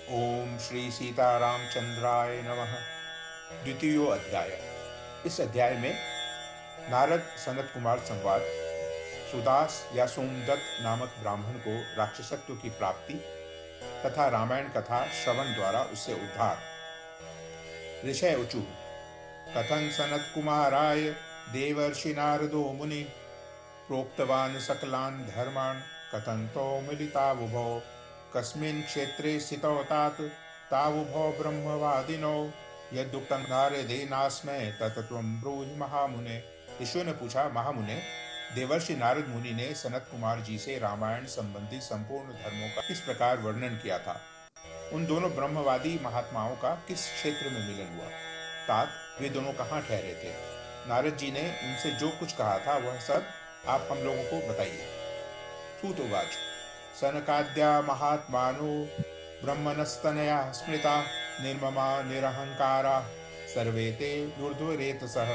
ओम श्री सीतारामचंद्राय नमः। द्वितीयो अध्याय। इस अध्याय में नारद सनत कुमार संवाद, सुदास या सोमदत्त नामक ब्राह्मण को राक्षसत्व की प्राप्ति तथा रामायण कथा श्रवण द्वारा उससे उद्धार। ऋषय उचु कथं सनत कुमाराय देवर्षि नारदो मुनि प्रोक्तवान् सकलान् धर्मान् कथं तो मिलितावुभौ कस्मिन् क्षेत्रे स्थितौ तात तावुभौ ब्रह्मवादिनौ यदुक्तं नारदेनास्मै तत्त्वं ब्रूहि महामुने। ऋषियों ने पूछा, महामुने, देवर्षि नारद मुनि ने सनत कुमार जी से रामायण संबंधी संपूर्ण धर्मों का किस प्रकार वर्णन किया था? उन दोनों ब्रह्मवादी महात्माओं का किस क्षेत्र में मिलन हुआ? तात, वे दोनों कहाँ ठहरे थे? नारद जी ने उनसे जो कुछ कहा था वह सब आप हम लोगों को बताइए। सूतोवाच सनकाद्या महात्मानो ब्रह्मणस्तनया स्मृता निर्ममा निरहंकारा सर्वे ते ऊर्ध्वरेतसः।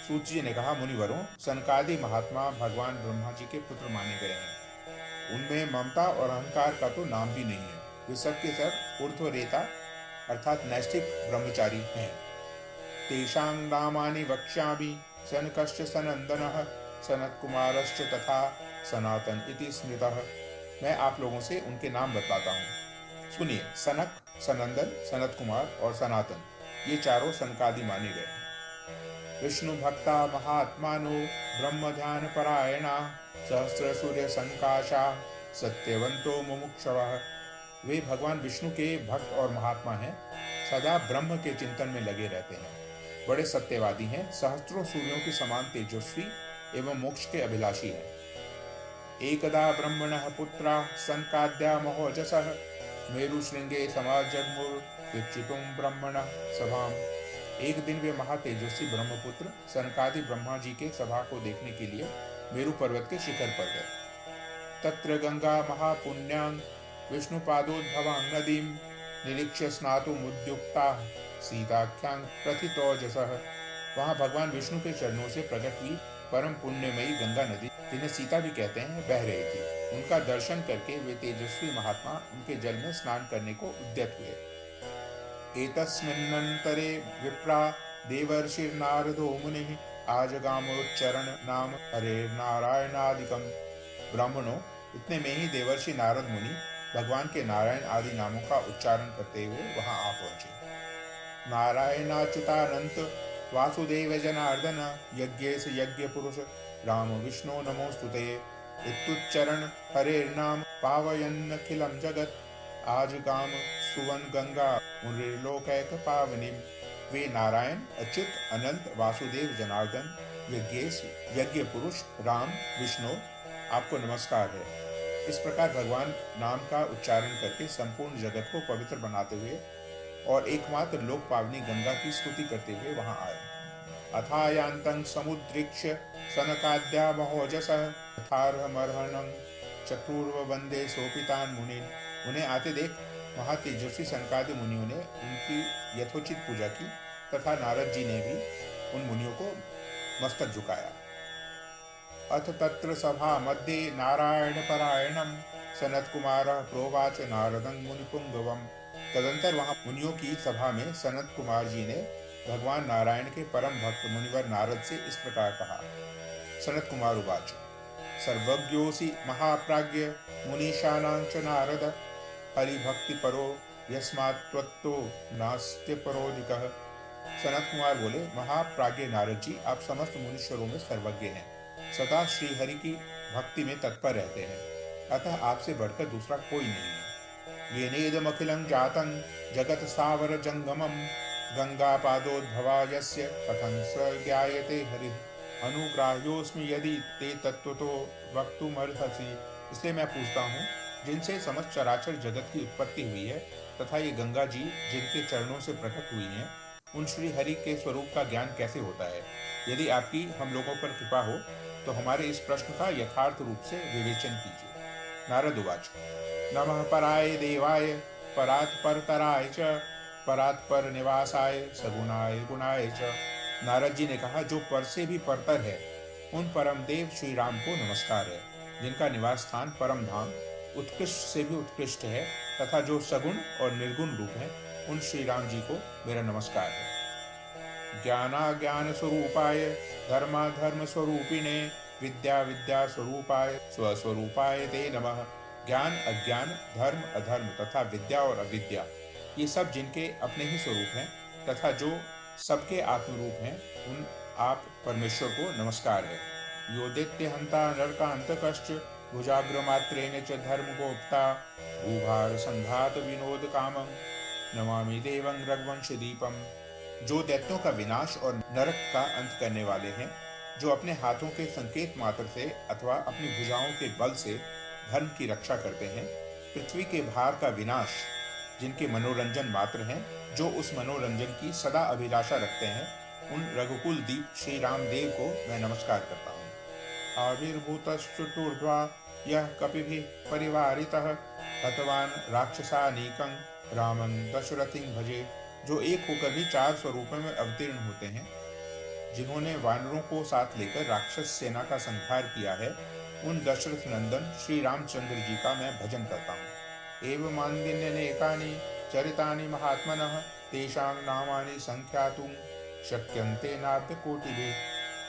सूत जी ने कहा, मुनिवरों, सनकादि महात्मा भगवान ब्रह्मा जी के पुत्र माने गए हैं। उनमें ममता और अहंकार का तो नाम भी नहीं है। वे सब के सब ऊर्ध्वरेता अर्थात नैष्ठिक ब्रह्मचारी हैं। तेषां नामानि वक्ष्यामि सनकश्च सनंदनः सनत कुमारश्च तथा सनातन इति स्मृतः। मैं आप लोगों से उनके नाम बतलाता हूँ, सुनिए। सनक, सनंदन, सनत कुमार और सनातन, ये चारों सनकादि माने गए हैं। विष्णु भक्ता महात्मानो ब्रह्म ध्यान परायणा सहस्र सूर्य संकाशा सत्यवंतो मुमुक्षवः। वे भगवान विष्णु के भक्त और महात्मा हैं, सदा ब्रह्म के चिंतन में लगे रहते हैं, बड़े सत्यवादी हैं, सहस्त्रों सूर्यों के समान तेजस्वी एवं मोक्ष के अभिलाषी हैं। एकदा ब्रह्मणः पुत्रा सनकाद्या महोजसः मेरुशृंगे समाजग्मुर्वीक्षितुं ब्रह्मणः सभाम्। एक दिन वे महातेजस्वी ब्रह्मपुत्र सनकादि ब्रह्मा जी के सभा को देखने के लिए मेरु पर्वत के शिखर पर गए। तत्र गंगा महापुण्यां विष्णुपादोद्भवां नदीं निरीक्ष्य स्नातुमुद्युक्ता सीताख्यां प्रथितोजसः। वहाँ भगवान विष्णु के चरणों से प्रकट हुई परम पुण्यमयी गंगा नदी, जिन्हें सीता भी कहते हैं, बह रही थी। उनका दर्शन करके वे तेजस्वी महात्मा उनके जल में स्नान करने को उद्यत हुए। एतस्मिन्नन्तरे विप्रा देवर्षिर्नारदो मुनिः आजगामोच्चरण नाम हरेर्नारायणादिकम्। ब्राह्मणों, इतने में ही देवर्षि नारद मुनि भगवान के नारायण आदि नामों का उच्चारण करते हुए वहां आ पहुंचे। नारायणाच्युतानंत वासुदेव जनार्दन यज्ञेश यज्ञ पुरुष राम विष्णु नमोस्तुते इत्युच्चरण हरेर्नाम पावयन्नखिलं जगत आज गाम सुवन गंगा मुनिर्लोकैक पावनीम। वे नारायण, अच्युत, अनंत, वासुदेव, जनार्दन, यज्ञेश, यज्ञ पुरुष, राम, विष्णु, आपको नमस्कार है। इस प्रकार भगवान नाम का उच्चारण करके संपूर्ण जगत को पवित्र बनाते हुए और एकमात्र लोक पावनी गंगा की स्तुति करते हुए वहां आए। अथायांतं समुद्रिक्ष्य सनकाद्या महोजसः यथार्हमर्हणं चक्रुर्व वंदे सोपितान् मुनीन्। उन्हें आते देख महातेजस्वी सनकादि मुनियों ने उनकी यथोचित पूजा की तथा नारद जी ने भी उन मुनियों को मस्तक झुकाया। अथ तत्र सभा मध्ये नारायण परायणं सनत कुमार प्रोवाच नारदं मुनिपुंगवम्। तदंतर वहां मुनियों की सभा में सनत कुमार जी ने भगवान नारायण के परम भक्त मुनिवर नारद से इस प्रकार कहा। सनत कुमार उवाच सर्वज्ञोऽसि महाप्राज्ञ मुनीशानां च नारद हरिभक्ति परो यस्मात् त्वत्तो नास्त्य परोधिकः। सनत कुमार बोले, महाप्राज्ञ नारद जी, आप समस्त मुनीश्वरों में सर्वज्ञ हैं, सदा श्री हरि की भक्ति में तत्पर रहते हैं, अतः आपसे बढ़कर दूसरा कोई नहीं है। येनेदमखिलं जातं जगत सावर जंगमं गंगा पादोद्भवा यस्य कथं स ज्ञायते हरि अनुग्राह्योस्मि यदि ते तत्त्वतो वक्तुमर्हसि। इसलिए मैं पूछता हूँ, जिनसे समस्त चराचर जगत की उत्पत्ति हुई है तथा ये गंगा जी जिनके चरणों से प्रकट हुई हैं, उन श्री हरि के स्वरूप का ज्ञान कैसे होता है? यदि आपकी हम लोगों पर कृपा हो तो हमारे इस प्रश्न का यथार्थ रूप से विवेचन कीजिए। नारद उवाच नमः पराय देवाय परात् परतराय च परात् पर निवासाय सगुणाय गुणाय च। नारद जी ने कहा, जो पर से भी परतर है उन परम देव श्री राम को नमस्कार है, जिनका निवास स्थान परम धाम उत्कृष्ट से भी उत्कृष्ट है तथा जो सगुण और निर्गुण रूप हैं, उन श्री राम जी को मेरा नमस्कार है। ज्ञानाज्ञान स्वरूपाय धर्माधर्म स्वरूपिणे विद्या विद्या स्वरूपाय स्वस्वरूपाय ते नमः। ज्ञान अज्ञान, धर्म अधर्म तथा विद्या और अविद्या, ये सब जिनके अपने ही स्वरूप हैं तथा जो सबके आत्मरूप हैं, उन आप परमेश्वर को नमस्कार है। योदित्य हंता नरकांतकश्च भुजाग्रमात्रेण च धर्म गोप्ता भूभार संघात विनोद कामं नमामि देवं रघुवंश दीपम। जो दैत्यों का विनाश और नरक का अंत करने वाले हैं, जो अपने हाथों के संकेत मात्र से अथवा अपनी भुजाओं के बल से धर्म की रक्षा करते हैं, पृथ्वी के भार का विनाश, जिनके मनोरंजन मात्र हैं, जो उस मनोरंजन की सदा अभिलाषा रखते हैं, उन रघुकुल दीप श्री रामदेव को मैं नमस्कार करता हूँ। आविर्भूतश्चतुर्ध्वा यह कपिभिः परिवारितः हतवान राक्षसानीकं रामं दशरथिं भजे। जो एक होकर भी 4 स्वरूपों में अवतीर्ण होते हैं, जिन्होंने वानरों को साथ लेकर राक्षस सेना का संहार किया है, उन दशरथ नंदन श्री रामचंद्र जी का मैं भजन करता हूँ। एवं मान्दिन्यनेकानि चरितानि महात्मनः तेषां नामानि संख्यातुं शक्यन्ते नाद्य कोटिभिः।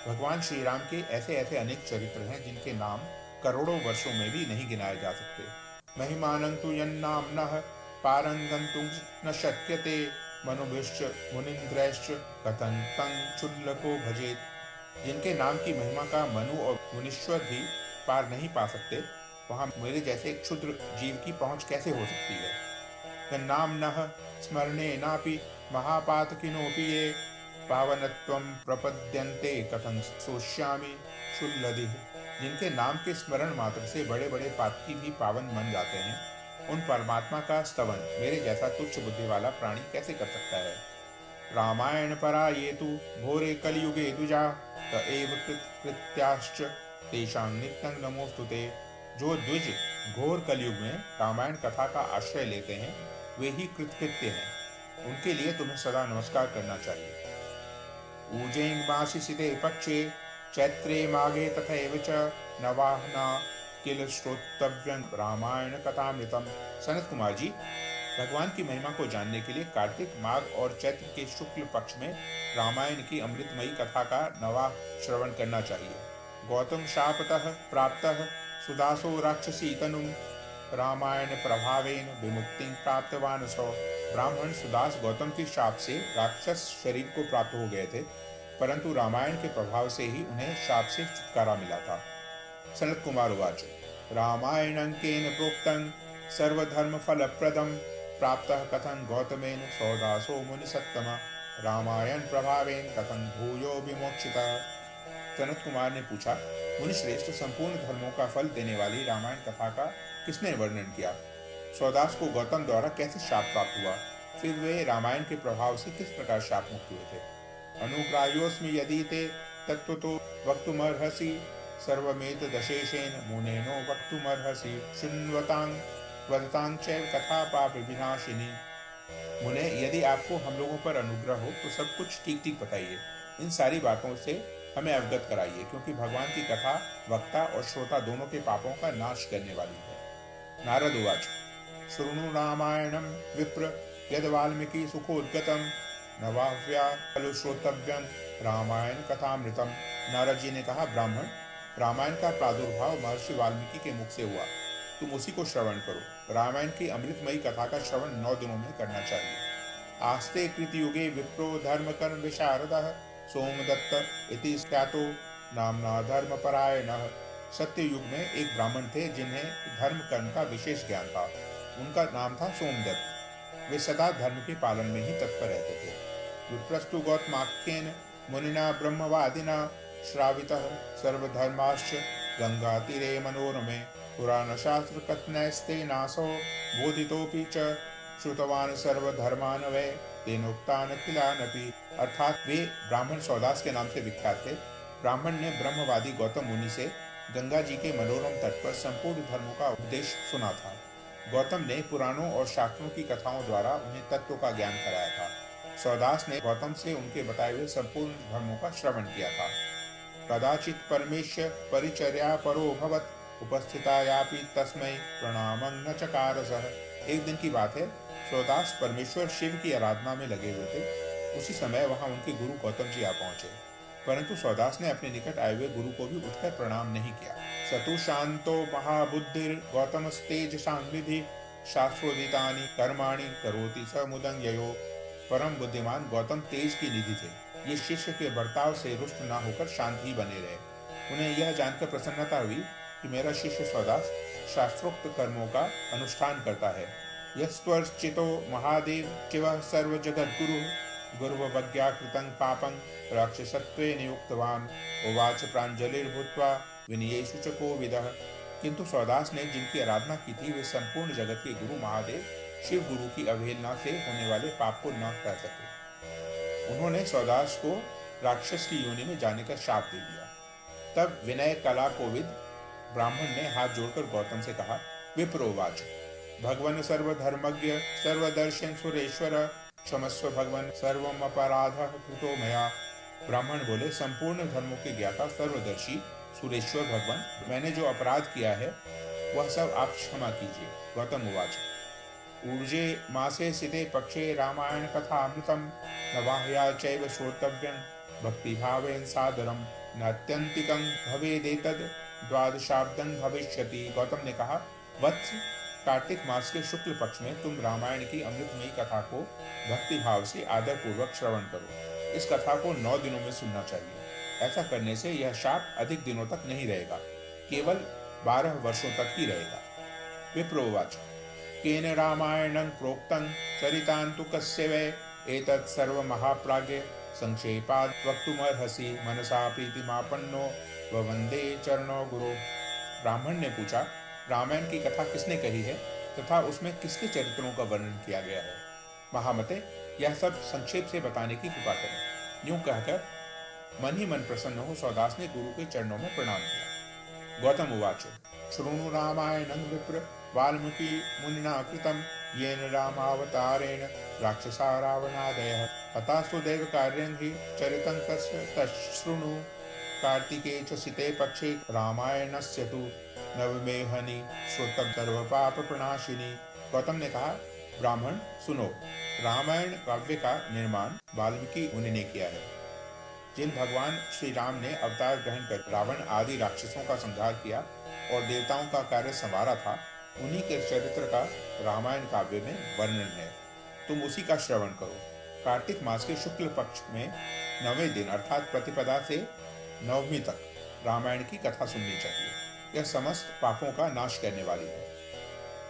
भगवान श्री राम के ऐसे ऐसे अनेक चरित्र हैं जिनके नाम करोड़ों वर्षों में भी नहीं गिनाए जा सकते। महिमानं तु यन्नाम्नः पारंगन्तुं न शक्यते मनुभिश्च मुनीन्द्रैश्च कथं तं क्षुल्लको भजेत्। जिनके नाम की महिमा का मनु और मुनीश्वर भी पार नहीं पा सकते, वहां मेरे जैसे क्षुद्र जीव की पहुंच कैसे हो सकती है। यन्नाम्नः स्मरणेनापि महापातकिनोऽपि ये पावनत्वं प्रपद्यन्ते कथं सोष्यामि क्षुल्लधिः। जिनके नाम के स्मरण मात्र से बड़े बड़े पातकी भी पावन बन जाते हैं, उन परमात्मा का स्तवन मेरे जैसा तुच्छ बुद्धि वाला प्राणी कैसे कर सकता है। रामायण परा ये तु भोरे कलयुगे दुजा त एव कृत्याश्च तेषां नित्यं नमोस्तुते। जो द्विज घोर कलयुग में रामायण कथा का आश्रय लेते हैं, वे ही कृतकृत्य हैं, उनके लिए तुम्हें सदा नमस्कार करना चाहिए। ऊजें मासिसिते पक्षे चैत्रे माघे तथैव च नवाह्ना किल श्रोतव्यं रामायण कथामृतम। सनत कुमार जी, भगवान की महिमा को जानने के लिए कार्तिक, माघ और चैत्र के शुक्ल पक्ष में रामायण की अमृतमयी कथा का नवा श्रवण करना चाहिए। गौतम शापतः प्राप्तः सुदासो राक्षसी तनुम रामायण प्रभावेन विमुक्तिं प्राप्तवान सौ। ब्राह्मण सुदास गौतम के शाप से राक्षस शरीर को प्राप्त हो गए थे, परंतु रामायण के प्रभाव से ही उन्हें शाप से छुटकारा मिला था। सनत कुमार उवाच रामायणं केन प्रोक्तं सर्वधर्मफलप्रदं प्राप्तः कथं गौतमेन सौदासो मुनिसत्तमा रामायण प्रभावेन कथं भूयो विमोक्षितः। सनत कुमार ने पूछा, मुनिश्रेष्ठ, संपूर्ण धर्मों का फल देने वाली रामायण कथा का किसने वर्णन किया? सौदास को गौतम द्वारा कैसे शाप प्राप्त हुआ? फिर वे रामायण के प्रभाव से किस प्रकार शाप मुक्त हुए थे? अनुग्राह्योऽस्मि यदि ते तत्त्वतो वक्तुमर्हसि सर्वमेत दशेशेन मुनेनो वक्तुमर्हसि शृण्वतां वदतां चैव कथा पाप विनाशिनी। मुने, यदि आपको हम लोगों पर अनुग्रह हो तो सब कुछ ठीक ठीक बताइए, इन सारी बातों से हमें अवगत कराइए, क्योंकि भगवान की कथा वक्ता और श्रोता दोनों के पापों का नाश करने वाली है। नारद उवाच शृणु रामायणं विप्र यद वाल्मीकि सुखोद्गतं नवाह्व्या खलु श्रोतव्यं रामायण कथामृतम। नारद जी ने कहा, ब्राह्मण, रामायण का प्रादुर्भाव महर्षि वाल्मीकि के मुख से हुआ, तुम उसी को श्रवण करो। रामायण की अमृतमयी कथा का श्रवण 9 दिनों में करना चाहिए। आस्ते कृतयुगे विप्रो धर्मकर्म विशारदः सोमदत्त इति ख्यातो नामना धर्मपरायणः। सत्य युग में एक ब्राह्मण थे जिन्हें धर्म कर्म का विशेष ज्ञान था। उनका नाम था सोमदत्त। वे सदा धर्म के पालन में ही तत्पर रहते थे। विप्रस्तु गौतमाख्येन मुनिना ब्रह्मवादिना श्रावितः सर्वधर्माश्च गंगा तीरे मनोरमे पुराण शास्त्र कथनैस्ते नासो बोधितोपि च श्रुतवान सर्वधर्मान वै तेनोक्तान खिलानपि। अर्थात वे ब्राह्मण सौदास के नाम से विख्यात थे। ब्राह्मण ने ब्रह्मवादी गौतम मुनि से गंगा जी के मनोरम तट पर संपूर्ण धर्मों का उपदेश सुना था। गौतम ने पुराणों और शास्त्रों की कथाओं द्वारा उन्हें तत्व का ज्ञान कराया था। सौदास ने गौतम से उनके बताए हुए संपूर्ण धर्मों का श्रवण किया था। कदाचित परमेश्वर परिचर्या परो भवत उपस्थितायापि तस्मै प्रणामं न चकार सः। एक दिन की बात है, सौदास परमेश्वर शिव की आराधना में लगे हुए थे। उसी समय वहां उनके गुरु गौतम जी आ पहुंचे, परंतु सौदास ने अपने निकट आए हुए गुरु को भी उठकर प्रणाम नहीं किया। सतु शांतो महाबुद्धिर गौतमस्तेज सांनिधि शास्त्रोदितानि कर्माणि करोति स मुदंगयो। परम बुद्धिमान गौतम तेज की निधि थे। ये शिष्य के बर्ताव से रुष्ट न होकर शांत ही बने रहे। उन्हें यह जानकर प्रसन्नता हुई कि मेरा शिष्य सौदास शास्त्रोक्त कर्मों का अनुष्ठान करता है। यस्त्वर्चितो महादेव शिवः सर्व जगत गुरु गुरुवज्ञा कृतं पापं राक्षसत्वे नियुक्तवान उवाच प्राञ्जलिर्भूत्वा विनयेषु च कोविदः। किंतु सौदास ने जिनकी आराधना की थी वे संपूर्ण जगत के गुरु महादेव शिव गुरु की अवहेलना से होने वाले पाप को न कर सके। उन्होंने सौदास को राक्षस की योनि में जाने का शाप दे दिया। तब विनय कला कोविद ब्राह्मण ने हाथ जोड़कर गौतम से कहा, विप्रोवाच भगवन सर्वधर्मज्ञ सर्वदर्शन सुरेश्वर क्षमस्व भगवन सर्वम अपराधः कृतो मया। ब्राह्मण बोले, संपूर्ण धर्मों के ज्ञाता सर्वदर्शी सुरेश्वर भगवान, मैंने जो अपराध किया है वह सब आप क्षमा कीजिए। गौतम उवाच ऊर्जे मासे सिते पक्षे रामायण कथामृतम नवाह्या चैव श्रोतव्यं भक्ति भावेन सादरम न अत्यंतिकं भवेदेतद् द्वादशाब्दं भविष्यति। गौतम ने कहा, वत्स कार्तिक मास के शुक्ल पक्ष में तुम रामायण की अमृतमयी कथा को भक्ति भाव से आदर पूर्वक श्रवण करो। इस कथा को 9 दिनों में सुनना चाहिए। ऐसा करने से यह शाप अधिक दिनों तक नहीं रहेगा, केवल 12 वर्षों तक ही रहेगा। विप्रोवाच केन रामायणं प्रोक्तं चरितान्तु कस्य वै एतत् सर्व महाप्राज्ञ संक्षेपाद वक्तुमर्हसि मनसा प्रीतिमापन्नो ववंदे चरणो गुरु। ब्राह्मण ने पूछा, रामायण की कथा किसने कही है तथा उसमें किसके चरित्रों का वर्णन किया गया है? महामते, यह सब संक्षेप से बताने की कृपा करें। यूं कहकर मन ही मन प्रसन्न हो सौदास ने गुरु के चरणों में प्रणाम किया। गौतम उवाच शृणु रामायणं विप्र वाल्मीकि मुनिना कृतं येन रामावतारेण राक्षसा रावणादयः हतास्तु दैव कार्यं हि चरितं तस्य तच्छृणु कार्तिके च सिते पक्षे रामायणस्य तु नवमेहनि श्रोतम सर्व पाप प्रणाशिनी। गौतम ने कहा, ब्राह्मण सुनो, रामायण काव्य का निर्माण वाल्मीकि मुनि ने किया है। जिन भगवान श्री राम ने अवतार ग्रहण कर रावण आदि राक्षसों का संहार किया और देवताओं का कार्य संवारा था, उन्हीं के चरित्र का रामायण काव्य में वर्णन है। तुम उसी का श्रवण करो। कार्तिक मास के शुक्ल पक्ष में 9वें दिन अर्थात प्रतिपदा से 9वीं तक रामायण की कथा सुननी चाहिए। यह समस्त पापों का नाश करने वाली है।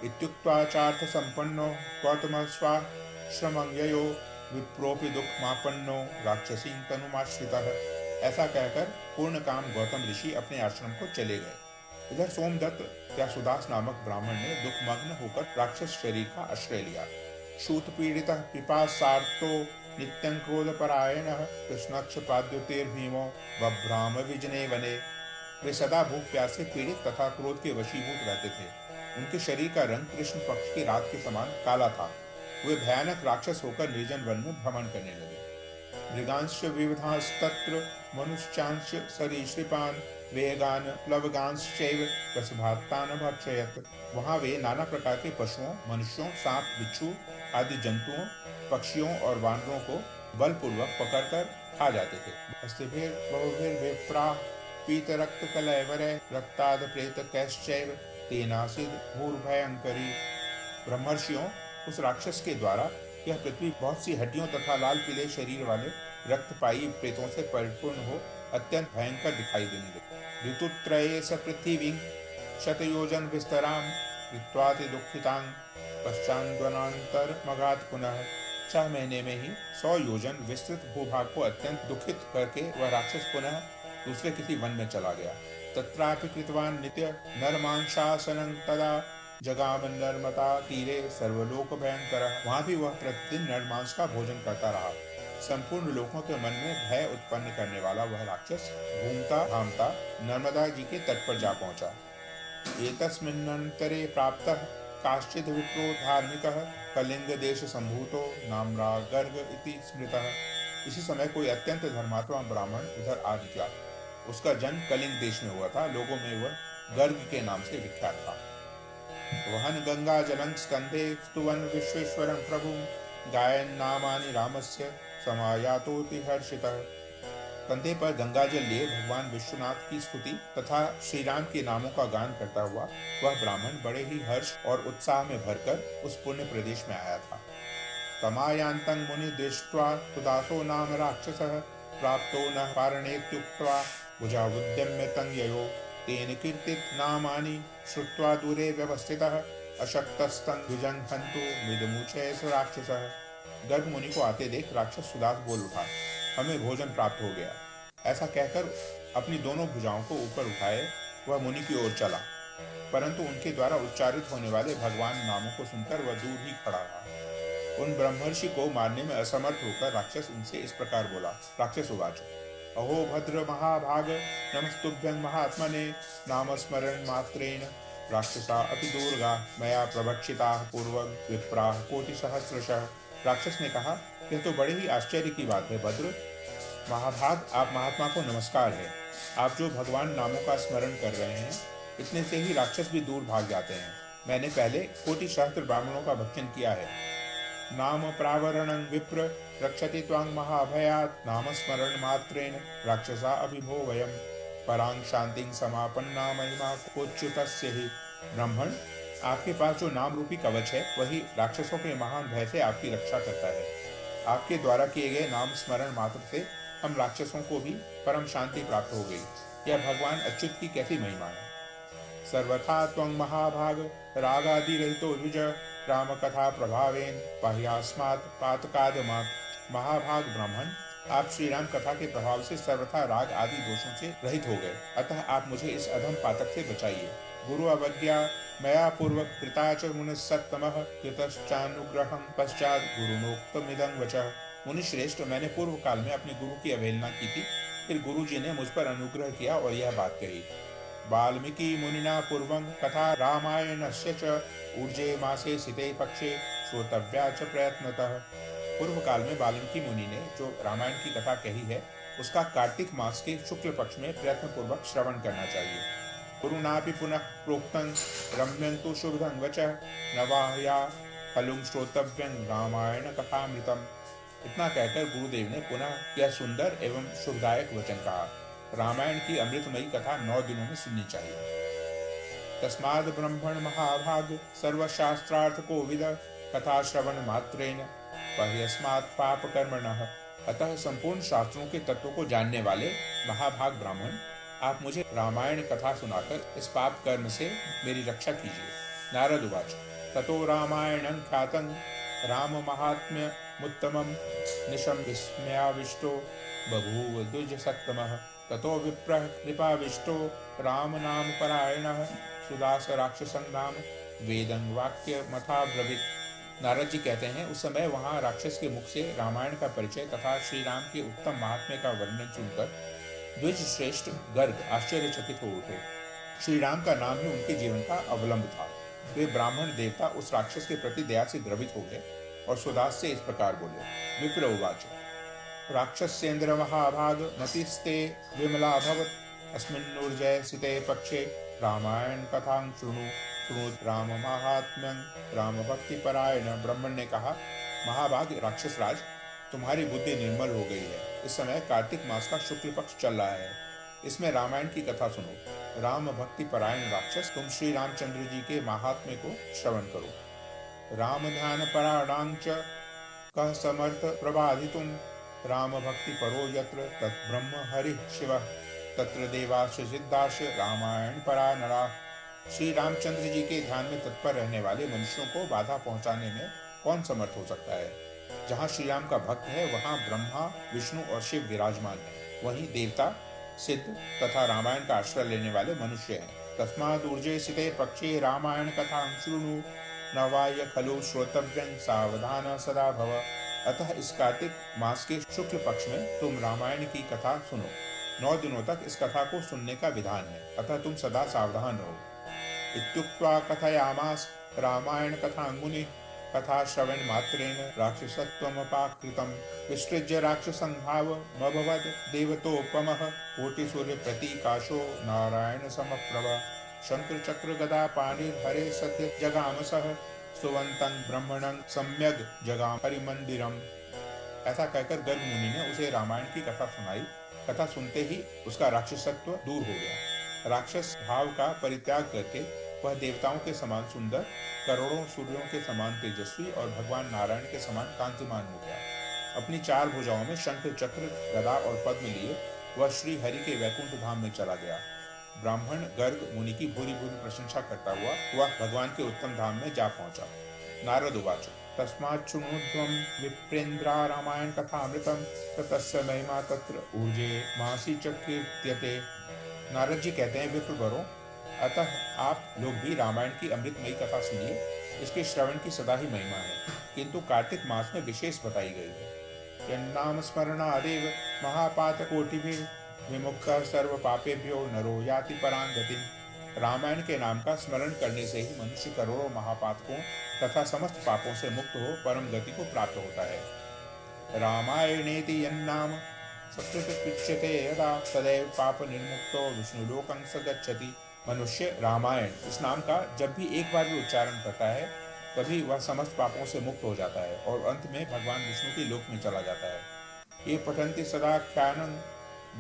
इत्युक्त्वा चार्थ संपन्नो गौतम स्वाश्रमं ययो विप्रोपि दुःखमापन्नो राक्षसी तनुमाश्रितः। ऐसा कहकर पूर्ण काम गौतम ऋषि अपने आश्रम को चले गए। इधर सोमदत्त या सुदास नामक ब्राह्मण ने दुखमग्न होकर राक्षस शरीर का आश्रय लिया। शूत पीड़ितः पिपासार्तो नित्यं क्रोधपरायणः कृष्णक्षपाद्युतिर्भीमो बभ्राम विजने वने। वे सदा भूख प्यास से पीड़ित तथा क्रोध के वशीभूत रहते थे। उनके शरीर का रंग कृष्ण पक्ष की रात के समान काला था। वे भयानक राक्षस होकर निर्जन वन में भ्रमण करने लगे। मृगांश विविधास्तत्र मनुष्यांश सरीसृपान वेगान प्लवगांश्चैव रसभातान भक्षयत। वहां वे नाना प्रकार के पशुओं, मनुष्यों, सांप, बिच्छू आदि जंतुओं, पक्षियों और वानरों को बलपूर्वक पकड़कर खा जाते थे। बहुभिर्विप्रा पीत रक्त कलैवरे रक्ताद प्रेत कैश्चैव तेनासिद भूर्भयंकरी। ब्रह्मर्षियों, उस राक्षस के द्वारा यह पृथ्वी बहुत सी हड्डियों तथा लाल पीले शरीर वाले रक्तपायी प्रेतों से परिपूर्ण हो अत्यंत भयंकर दिखाई देने लगी। ऋतुत्रये स पृथ्वी शतयोजन विस्तराम ऋत्वाति दुखितांग पश्चान्वनांतरमगात पुनः। 6 महीने में ही 100 योजन विस्तृत भूभाग को अत्यंत दुखित करके वह राक्षस पुनः दूसरे किसी वन में चला गया। तत्रापि कृतवान नित्य नरमांसासनं तदा जगाम नर्मदा तीरे सर्वलोक भयंकर। वहां भी वह प्रतिदिन नरमांस का भोजन करता रहा। संपूर्ण लोकों के मन में भय उत्पन्न करने वाला वह राक्षस घूमता घामता नर्मदा जी के तट पर जा पहुंचा। एतस्मिन्नन्तरे प्राप्तः काश्चिद् विप्रो धार्मिकः कलिंग देश संभूतो नाम्रा गर्ग इति स्मृतः। इसी समय कोई अत्यंत धर्मात्मा ब्राह्मण उधर आ निकला। उसका जन्म कलिंग देश में हुआ था। लोगों में वह गर्ग के नाम से विख्यात था। वहन गंगा जलं स्कंधे स्तुवन विश्वेश्वरं प्रभु गायन नामानि रामस्य समायातोति हर्षितः। कंधे पर गंगा जल लिए भगवान विश्वनाथ की स्तुति तथा श्री राम के नामों का गान करता हुआ वह ब्राह्मण बड़े ही हर्ष और उत्साह में भरकर उस पुण्य प्रदेश में आया था। तमायांतं मुनि दृष्ट्वा सुदासो नाम राक्षसः प्राप्तो न पारणेत्युक्त्वा भुजावुद्यम्य तं ययो तेन कीर्तित नामानि श्रुत्वा दूरे व्यवस्थितः अशक्तस्तं द्विजं हन्तु मृदमुचे स राक्षसः। गर्ग मुनि को आते देख राक्षस सुदास बोल उठा, हमें भोजन प्राप्त हो गया। ऐसा कहकर अपनी दोनों भुजाओं को ऊपर उठाए वह मुनि की ओर चला, परंतु उनके द्वारा उच्चारित होने वाले भगवान नामों को सुनकर वह दूर ही खड़ा रहा। उन ब्रह्मर्षि को मारने में असमर्थ होकर राक्षस उनसे इस प्रकार बोला। राक्षस उवाच, अहो भद्र महाभाग नमस्तुभ्यं महात्मने नाम स्मरण मात्रेण राक्षसा अपि दुर्गा मया प्रभक्षिताः पूर्वं विप्राः कोटि सहस्रशः। राक्षस ने कहा, यह तो बड़े ही आश्चर्य की बात है भद्र महाभाग, आप महात्मा को नमस्कार है। आप जो भगवान नामों का स्मरण कर रहे हैं, इतने से ही राक्षस भी दूर भाग जाते हैं। मैंने पहले कोटि सहस्त्र ब्राह्मणों का भक्षण किया है। नाम प्रावरणं विप्र रक्षति त्वां महाभयात् नाम स्मरण मात्रेण राक्षसा अभिभो वयम परां शांतिं समापन्ना महिमा कोच्युतस्य ही। ब्राह्मण, आपके पास जो नाम रूपी कवच है वही राक्षसों के महान भय से आपकी रक्षा करता है। आपके द्वारा किए गए नाम स्मरण मात्र से हम राक्षसों को भी परम शांति प्राप्त हो गई। यह भगवान अच्युत की कैसी महिमा है। सर्वथा त्वं महाभाग रागादि रहितो द्विज राम कथा प्रभावेन बाह्यास्मात् पातकादमात्। महाभाग ब्राह्मण, आप श्री राम कथा के प्रभाव से सर्वथा राग आदि दोषों से रहित हो गए, अतः आप मुझे इस अधम पातक से बचाइए। गुरु अवज्ञा मया पूर्वक कृता च मुनिस्सत्तमः कृतश्चानुग्रहं पश्चात् गुरुनोक्तमिदं वचः। मुनि श्रेष्ठ, मैंने पूर्व काल में अपने गुरु की अवहेलना की थी, फिर गुरु जी ने मुझ पर अनुग्रह किया और यह बात कही। वाल्मीकि मुनिना पूर्वं कथा रामायणस्य च ऊर्जे मासे सिते पक्षे श्रोतव्या च प्रयत्नतः। पूर्व काल में वाल्मीकि मुनि ने जो रामायण की कथा कही है, उसका कार्तिक मास के शुक्ल पक्ष में प्रयत्न पूर्वक श्रवण करना चाहिए। गुरुनापि पुनः प्रोक्तं रम्यं तु शुभदं वचः नवाह्या खलुं श्रोतव्यं रामायण कथामृतम्। इतना कहकर गुरुदेव ने पुनः यह सुंदर एवं शुभदायक वचन कहा, रामायण की अमृतमयी कथा 9 दिनों में सुननी चाहिए। तस्माद् ब्रह्मण महाभाग सर्वशास्त्रार्थ को विद कथा श्रवण मात्रेण पह्यस्मात् पाप कर्मणः। अतः संपूर्ण शास्त्रों के तत्वों को जानने वाले महाभाग ब्राह्मण, आप मुझे रामायण कथा सुनाकर इस पाप कर्म से मेरी रक्षा कीजिए। नारद उवाच, ततो रामायणं ख्यातं राम महात्म्य मुत्तमं निशं विस्मयाविष्टो बभूव द्विजसत्तमः। ततो विप्रः कृपाविष्टो राम नाम परायणः सुदास राक्षसं नाम वेदं वाक्य मथा ब्रवीत। नारद जी कहते हैं, उस समय वहां राक्षस के मुख से रामायण का परिचय तथा श्री राम के उत्तम महात्म्य का वर्णन सुनकर द्विज श्रेष्ठ गर्ग आश्चर्यचकित हो उठे। श्री राम का नाम ही उनके जीवन का अवलंब था। वे ब्राह्मण देवता उस राक्षस के प्रति दया से द्रवित हो गए और सुदास से इस प्रकार बोले। विप्र उवाच, राक्षसेन्द्र महाभाग मतिस्ते विमला भवत् अस्मिन्नुर्जय सिते पक्षे रामायण कथां शृणु शृणुत राम महात्म्यं राम भक्ति परायण। ब्राह्मण ने कहा, महाभाग राक्षस राज, तुम्हारी बुद्धि निर्मल हो गई है। इस समय कार्तिक मास का शुक्ल पक्ष चल रहा है, इसमें रामायण की कथा सुनो। राम भक्ति परायण राक्षस, तुम श्री रामचंद्र जी के महात्म्य को श्रवण करो। राम ध्यान पराणांच कह समर्थ प्रबाधितुम राम भक्ति परो यत्र तत् ब्रह्म हरि शिव तत्र देवाश सिद्धाश रामायण परा नरा। श्री रामचंद्र जी के ध्यान में तत्पर रहने वाले मनुष्यों को बाधा पहुंचाने में कौन समर्थ हो सकता है। जहाँ श्री राम का भक्त है वहाँ ब्रह्मा विष्णु और शिव विराजमान है, वहीं देवता सिद्ध तथा रामायण का आश्रय लेने वाले मनुष्य हैं। तस्माद् ऊर्जे सिते पक्षे रामायण कथां शृणु नवाय खलु श्रोतव्यं सावधान सदा भव। अतः इस कार्तिक मास के शुक्ल पक्ष में तुम रामायण की कथा सुनो। 9 दिनों तक इस कथा को सुनने का विधान है, अतः तुम सदा सावधान रहो। इत्युक्त्वा कथयामास रामायण कथां मुनि कथा श्रवण मात्रेण राक्षसत्वमपाकृतं विसृज्य राक्षसं भावमभवद देवतोपमः कोटिसूर्य प्रतीकाशो नारायण समप्रभ। शंकर चक्र गदा पाणिर हरे सत्य जगाम सह सुवंतं ब्रह्मणं सम्यग जगाम हरिमंदिरम। ऐसा कहकर गर्ग मुनि ने उसे रामायण की कथा सुनाई। कथा सुनते ही उसका राक्षसत्व दूर हो गया। राक्षस भाव का परित्याग करके वह देवताओं के समान सुंदर, करोड़ों सूर्यों के समान तेजस्वी और भगवान नारायण के समान कांतिमान हो गया। अपनी 4 भुजाओं में शंख चक्र गदा और पद्म लिए वह श्री हरि के वैकुंठ धाम में चला गया। ब्राह्मण गर्ग मुनि की भूरी भूरी प्रशंसा करता हुआ वह भगवान के उत्तम धाम में जा पहुंचा। नारद उवाच तस्माच्छृणुध्वं विप्रेन्द्रा रामायण कथामृतं ततस्य महिमा तत्र ऊर्जे मासी च कीर्त्यते। नारद जी कहते हैं, विप्रवरों, अतः आप लोग भी रामायण की अमृतमयी कथा सुनिए। इसके श्रवण की सदा ही महिमा है, किंतु कार्तिक मास में विशेष बताई गई है। यन्नाम स्मरणादेव महापातकोटिभिः विमुक्तः सर्व पापेभ्यो नरो याति परां गतिम्। रामायण के नाम का स्मरण करने से ही मनुष्य करोड़ों महापातकों तथा समस्त पापों से मुक्त हो परम गति को प्राप्त होता है। रामायणेति यन्नाम सप्तशतमुच्यते यदा सदैव पाप निर्मुक्तो विष्णुलोकं स गच्छति। मनुष्य रामायण इस नाम का जब भी एक बार भी उच्चारण करता है तभी वह समस्त पापों से मुक्त हो जाता है और अंत में भगवान विष्णु के लोक में चला जाता है। ये पठन्ति सदा ख्यानं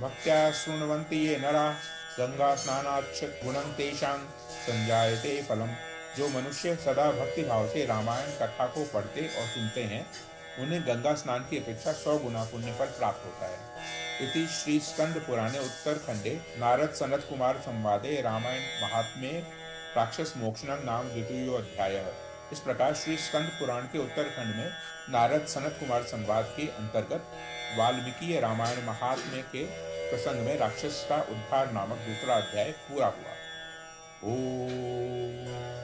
भक्त्या शृण्वन्ति ये नरा गंगा स्नानाच्च गुणं तेषां संजायते फलम। जो मनुष्य सदा भक्ति भाव से रामायण कथा को पढ़ते और सुनते हैं उन्हें गंगा स्नान की अपेक्षा 100 गुना पुण्य फल प्राप्त होता है। इति श्री स्कंद पुराणे उत्तरखंडे नारद सनत कुमार संवादे रामायण महात्म्ये राक्षस मोक्षणं नाम द्वितीयो अध्यायः। इस प्रकार श्री स्कंद पुराण के उत्तरखंड में नारद सनत कुमार संवाद के अंतर्गत वाल्मीकि रामायण महात्म्य के प्रसंग में राक्षस का उद्धार नामक दूसरा अध्याय पूरा हुआ। ओम।